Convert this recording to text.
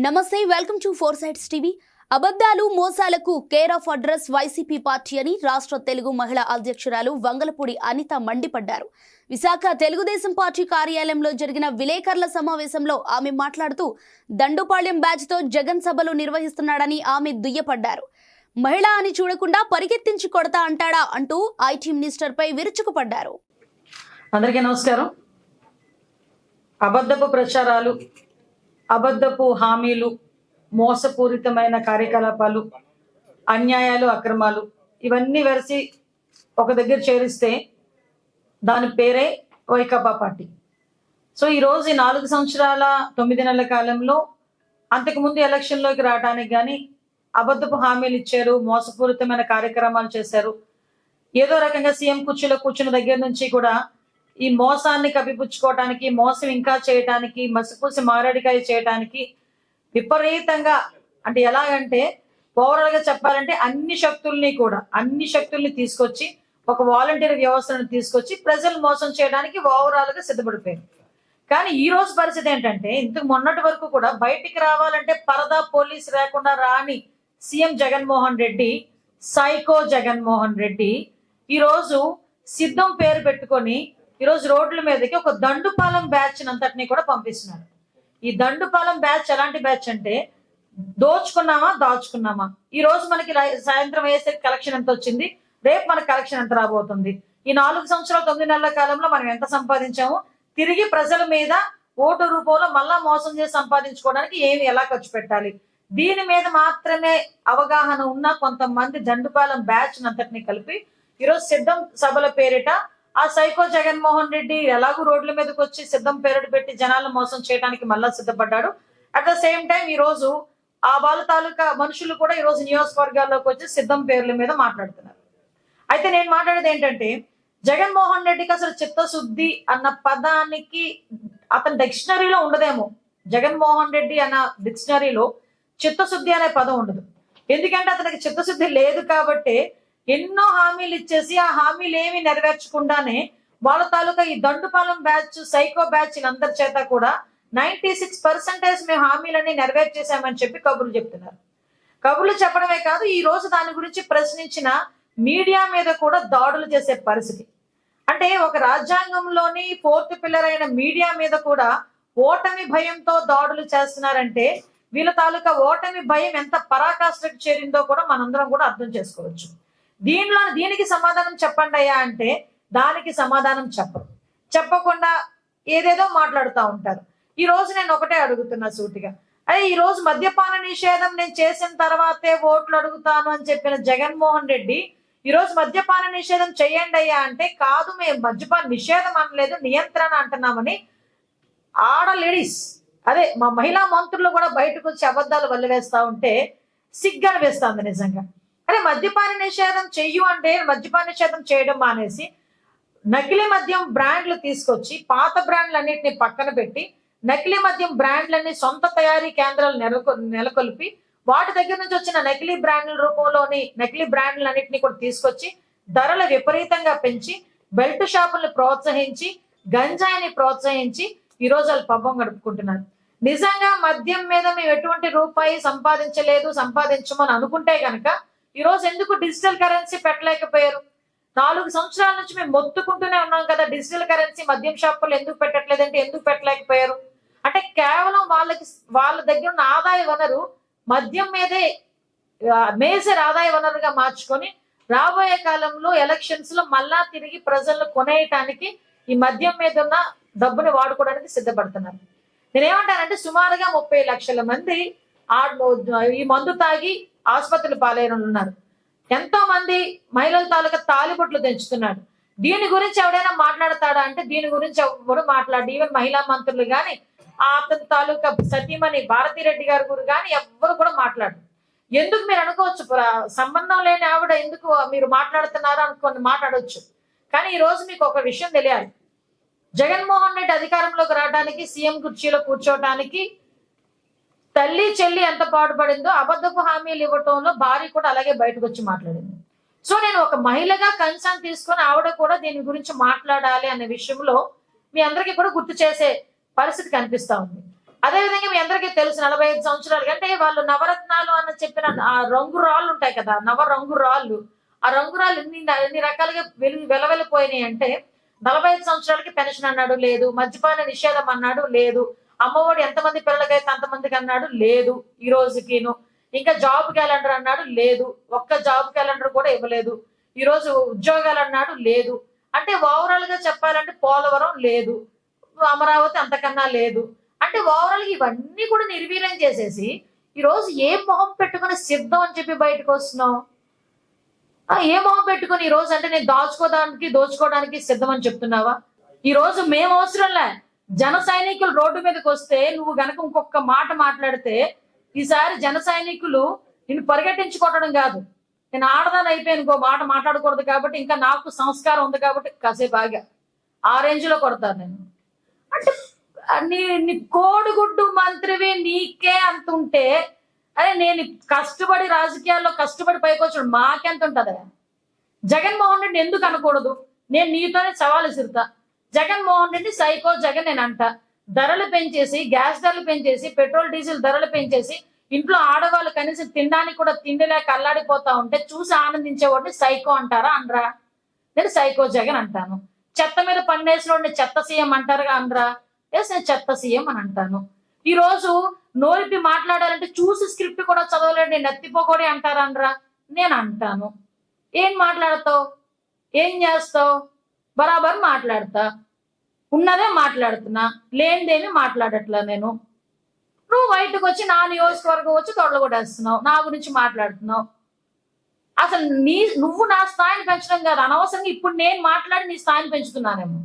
నమస్తే, welcome to four sides TV. అబద్ధాలు మోసాలకు care of address YCP party అని రాష్ట్ర తెలుగు మహిళా అధ్యక్షురాలు వంగలపూడి అనిత మండిపడ్డారు. విశాఖ తెలుగుదేశం పార్టీ కార్యాలయంలో జరిగిన విలేకరుల సమావేశంలో ఆమె మాట్లాడుతూ దండుపాళ్యం బ్యాచ్తో జగన్ సభలు నిర్వహిస్తున్నాడని ఆమె దుయ్యపడ్డారు. మహిళ అని చూడకుండా పరిగెత్తించి కొడతా అంటాడా అంటూ ఐటీ మినిస్టర్ పై విరుచుకుపడ్డారు. అందరికీ నమస్కారం. అబద్ధపు ప్రచారాలు, అబద్ధపు హామీలు, మోసపూరితమైన కార్యకలాపాలు, అన్యాయాలు, అక్రమాలు ఇవన్నీ వెరసి ఒక దగ్గర చేరిస్తే దాని పేరే వైకాపా పార్టీ. సో ఈరోజు 4 సంవత్సరాల 9 నెలల కాలంలో అంతకుముందు ఎలక్షన్లోకి రావడానికి కానీ అబద్ధపు హామీలు ఇచ్చారు, మోసపూరితమైన కార్యక్రమాలు చేశారు. ఏదో రకంగా సీఎం కుర్చీలో కూర్చున్న దగ్గర నుంచి కూడా ఈ మోసాన్ని కప్పిపుచ్చుకోవటానికి, మోసం ఇంకా చేయటానికి, మసిపూసి మారేడికాయ చేయటానికి విపరీతంగా, అంటే ఎలాగంటే ఓవరాల్ గా చెప్పాలంటే అన్ని శక్తుల్ని తీసుకొచ్చి ఒక వాలంటీర్ వ్యవస్థను తీసుకొచ్చి ప్రజలు మోసం చేయడానికి ఓవరాల్ గా సిద్ధపడిపోయారు. కానీ ఈ రోజు పరిస్థితి ఏంటంటే, ఇంతకు మొన్నటి వరకు కూడా బయటికి రావాలంటే పరదా పోలీస్ లేకుండా రాని సీఎం జగన్మోహన్ రెడ్డి, సైకో జగన్మోహన్ రెడ్డి ఈరోజు సిద్ధం పేరు పెట్టుకొని ఈరోజు రోడ్ల మీదకి ఒక దండుపాలెం బ్యాచ్ అంతటినీ కూడా పంపిస్తున్నారు. ఈ దండుపాలెం బ్యాచ్ ఎలాంటి బ్యాచ్ అంటే, దోచుకున్నామా దాచుకున్నామా, ఈ రోజు మనకి సాయంత్రం అయ్యేసరికి కలెక్షన్ ఎంత వచ్చింది, రేపు మనకి కలెక్షన్ ఎంత రాబోతుంది, ఈ 4 సంవత్సరాల 9 నెలల కాలంలో మనం ఎంత సంపాదించాము, తిరిగి ప్రజల మీద ఓటు రూపంలో మళ్ళా మోసం చేసి సంపాదించుకోవడానికి ఎలా ఖర్చు పెట్టాలి, దీని మీద మాత్రమే అవగాహన ఉన్న కొంతమంది దండుపాలెం బ్యాచ్ అంతటిని కలిపి ఈరోజు సిద్ధం సభల పేరిట ఆ సైకో జగన్మోహన్ రెడ్డి ఎలాగూ రోడ్ల మీదకి వచ్చి సిద్ధం పేరుడు పెట్టి జనాలను మోసం చేయడానికి మళ్ళా సిద్ధపడ్డాడు. అట్ ద సేమ్ టైం ఈ రోజు ఆ వాళ్ళ తాలూకా మనుషులు కూడా ఈ రోజు నియోజకవర్గాల్లోకి వచ్చి సిద్ధం పేర్ల మీద మాట్లాడుతున్నారు. అయితే నేను మాట్లాడేది ఏంటంటే, జగన్మోహన్ రెడ్డికి అసలు చిత్తశుద్ధి అన్న పదానికి అతని డిక్షనరీలో ఉండదేమో. జగన్మోహన్ రెడ్డి అన్న డిక్షనరీలో చిత్తశుద్ధి అనే పదం ఉండదు. ఎందుకంటే అతనికి చిత్తశుద్ధి లేదు కాబట్టి ఎన్నో హామీలు ఇచ్చేసి ఆ హామీలు ఏమి నెరవేర్చకుండానే వాళ్ళ తాలూకా ఈ దండుపాలెం బ్యాచ్, సైకో బ్యాచ్ అందరి చేత కూడా 96% మేము హామీలన్నీ నెరవేర్చేసామని చెప్పి కబుర్లు చెప్తున్నారు. కబుర్లు చెప్పడమే కాదు, ఈ రోజు దాని గురించి ప్రశ్నించిన మీడియా మీద కూడా దాడులు చేసే పరిస్థితి. అంటే ఒక రాజ్యాంగంలోని 4th పిల్లర్ అయిన మీడియా మీద కూడా ఓటమి భయంతో దాడులు చేస్తున్నారంటే వీళ్ళ తాలూకా ఓటమి భయం ఎంత పరాకాష్ఠకు చేరిందో కూడా మనందరం కూడా అర్థం చేసుకోవచ్చు. దీనికి సమాధానం చెప్పండి అయ్యా అంటే దానికి సమాధానం చెప్పకుండా ఏదేదో మాట్లాడుతూ ఉంటారు. ఈ రోజు నేను ఒకటే అడుగుతున్నా సూటిగా, అదే ఈ రోజు మద్యపాన నిషేధం నేను చేసిన తర్వాతే ఓట్లు అడుగుతాను అని చెప్పిన జగన్మోహన్ రెడ్డి ఈ రోజు మద్యపాన నిషేధం చెయ్యండి అయ్యా అంటే, కాదు మేము మద్యపాన నిషేధం అనలేదు, నియంత్రణ అంటున్నామని లేడీస్, అదే మా మహిళా మంత్రులు కూడా బయటకు వచ్చి అబద్ధాలు వల్లవేస్తా ఉంటే సిగ్గు అనిపిస్తుంది నిజంగా. అరే మద్యపాన నిషేధం చెయ్యు అంటే మద్యపాన నిషేధం చేయడం మానేసి నకిలీ మద్యం బ్రాండ్లు తీసుకొచ్చి పాత బ్రాండ్లన్నింటినీ పక్కన పెట్టి నకిలీ మద్యం బ్రాండ్లన్నీ సొంత తయారీ కేంద్రాలు నెలకొల్పి వాటి దగ్గర నుంచి వచ్చిన నకిలీ బ్రాండ్ల రూపంలోని నకిలీ బ్రాండ్లన్నింటినీ కూడా తీసుకొచ్చి ధరలు విపరీతంగా పెంచి బెల్ట్ షాపులను ప్రోత్సహించి గంజాయిని ప్రోత్సహించి ఈ రోజు వాళ్ళు పబ్బం గడుపుకుంటున్నారు. నిజంగా మద్యం మీద మేము ఎటువంటి రూపాయి సంపాదించమని అనుకుంటే గనక ఈ రోజు ఎందుకు డిజిటల్ కరెన్సీ పెట్టలేకపోయారు? 4 సంవత్సరాల నుంచి మేము మొత్తుకుంటూనే ఉన్నాం కదా, డిజిటల్ కరెన్సీ మద్యం షాపులు ఎందుకు పెట్టట్లేదంటే ఎందుకు పెట్టలేకపోయారు అంటే, కేవలం వాళ్ళ దగ్గర ఉన్న ఆదాయ వనరు మద్యం మీదే మేజర్ ఆదాయ వనరుగా మార్చుకొని రాబోయే కాలంలో ఎలక్షన్స్ లో మళ్ళా తిరిగి ప్రజలను కొనేయటానికి ఈ మద్యం మీద ఉన్న డబ్బుని వాడుకోవడానికి సిద్ధపడుతున్నారు. నేనేమంటానంటే, సుమారుగా 30 లక్షల మంది ఈ మందు తాగి ఆసుపత్రులు పాలైన ఉన్నారు. ఎంతో మంది మహిళల తాలూకా తాలిబొట్లు తెంచుతున్నాడు. దీని గురించి ఎవడైనా మాట్లాడతాడా అంటే దీని గురించి ఎవరు మాట్లాడు. ఈవెన్ మహిళా మంత్రులు కానీ అతని తాలూకా సతీమణి భారతిరెడ్డి గారి గురు కానీ ఎవ్వరు కూడా మాట్లాడు. ఎందుకు మీరు అనుకోవచ్చు, సంబంధం లేని ఆవిడ ఎందుకు మీరు మాట్లాడుతున్నారు అనుకోని మాట్లాడవచ్చు. కానీ ఈ రోజు మీకు ఒక విషయం తెలియాలి, జగన్మోహన్ రెడ్డి అధికారంలోకి రావడానికి, సీఎం కుర్చీలో కూర్చోవటానికి తల్లి చెల్లి ఎంత పాటుపడిందో అబద్ధపు హామీలు ఇవ్వటంలో భార్య కూడా అలాగే బయటకు వచ్చి మాట్లాడింది. సో నేను ఒక మహిళగా కన్సర్న్ తీసుకొని ఆవిడ కూడా దీని గురించి మాట్లాడాలి అనే విషయంలో మీ అందరికీ కూడా గుర్తు చేసే పరిస్థితి కనిపిస్తా ఉంది. అదేవిధంగా మీ అందరికీ తెలుసు 45 సంవత్సరాలు అంటే వాళ్ళు నవరత్నాలు అని చెప్పిన ఆ రంగు రాళ్ళు ఉంటాయి కదా, నవ రంగు రాళ్ళు. ఆ రంగు రాళ్ళు ఎన్ని రకాలుగా వెలవెలిపోయినాయి అంటే 45 సంవత్సరాలకి పెన్షన్ అన్నాడు లేదు, మద్యపాన నిషేధం అన్నాడు లేదు, అమ్మఒడి ఎంతమంది పిల్లలకైతే అంతమందికి అన్నాడు లేదు ఈ రోజుకిను, ఇంకా జాబ్ క్యాలెండర్ అన్నాడు లేదు, ఒక్క జాబ్ క్యాలెండర్ కూడా ఇవ్వలేదు, ఈ రోజు ఉద్యోగాలు అన్నాడు లేదు. అంటే ఓవరాల్ గా చెప్పాలంటే పోలవరం లేదు, అమరావతి అంతకన్నా లేదు. అంటే ఓవరాల్ గా ఇవన్నీ కూడా నిర్వీర్యం చేసేసి ఈ రోజు ఏ మొహం పెట్టుకుని సిద్ధం అని చెప్పి బయటకు వస్తున్నావు? ఏ మొహం పెట్టుకుని ఈ రోజు అంటే నేను దోచుకోవడానికి సిద్ధం అని చెప్తున్నావా? ఈ రోజు మేము అవసరంలే, జన సైనికులు రోడ్డు మీదకి వస్తే నువ్వు గనక ఇంకొక మాట మాట్లాడితే ఈసారి జన సైనికులు నిన్ను పరిగెట్టించుకోవడం కాదు, నేను ఆడదాని అయిపోయాను ఇంకో మాట మాట్లాడకూడదు కాబట్టి, ఇంకా నాకు సంస్కారం ఉంది కాబట్టి కాసేపు ఆగా, ఆ రేంజ్ లో కొడతాను నేను. అంటే నీ కోడిగుడ్డు మంత్రివి నీకే అంత ఉంటే, అరే నేను కష్టపడి రాజకీయాల్లో కష్టపడి పైకి వచ్చాడు మాకెంత ఉంటదా? జగన్మోహన్ రెడ్డి ఎందుకు అనకూడదు? నేను నీతోనే సవాల్ విసురుతా. జగన్మోహన్ రెడ్డి సైకో జగన్ నేను అంట. ధరలు పెంచేసి, గ్యాస్ ధరలు పెంచేసి, పెట్రోల్ డీజిల్ ధరలు పెంచేసి, ఇంట్లో ఆడవాళ్ళు కనీసం తినడానికి కూడా తిండి లేక అల్లాడిపోతా ఉంటే చూసి ఆనందించేవాడిని సైకో అంటారా అనరా? నేను సైకో జగన్ అంటాను. చెత్త మీద పన్నేసిన చెత్త సీఎం అంటారుగా అనరా? ఎస్, నేను చెత్త సీఎం అని అంటాను. ఈ రోజు నోరిపి మాట్లాడాలంటే చూసి స్క్రిప్ట్ కూడా చదవలేడు నేను ఎత్తిపోకూడే అంటారా అనరా? నేను అంటాను. ఏం మాట్లాడతావు, ఏం చేస్తావు? బరాబర్ మాట్లాడతా, ఉన్నదే మాట్లాడుతున్నా, లేనిదేమి మాట్లాడట్లా నేను. నువ్వు బయటకు వచ్చి నా నియోజకవర్గం వచ్చి తొడలగొట్టేస్తున్నావు, నా గురించి మాట్లాడుతున్నావు. అసలు నువ్వు నా స్థాయిని పెంచడం కాదు, అనవసరంగా ఇప్పుడు నేను మాట్లాడి నీ స్థాయిని పెంచుతున్నానేమో.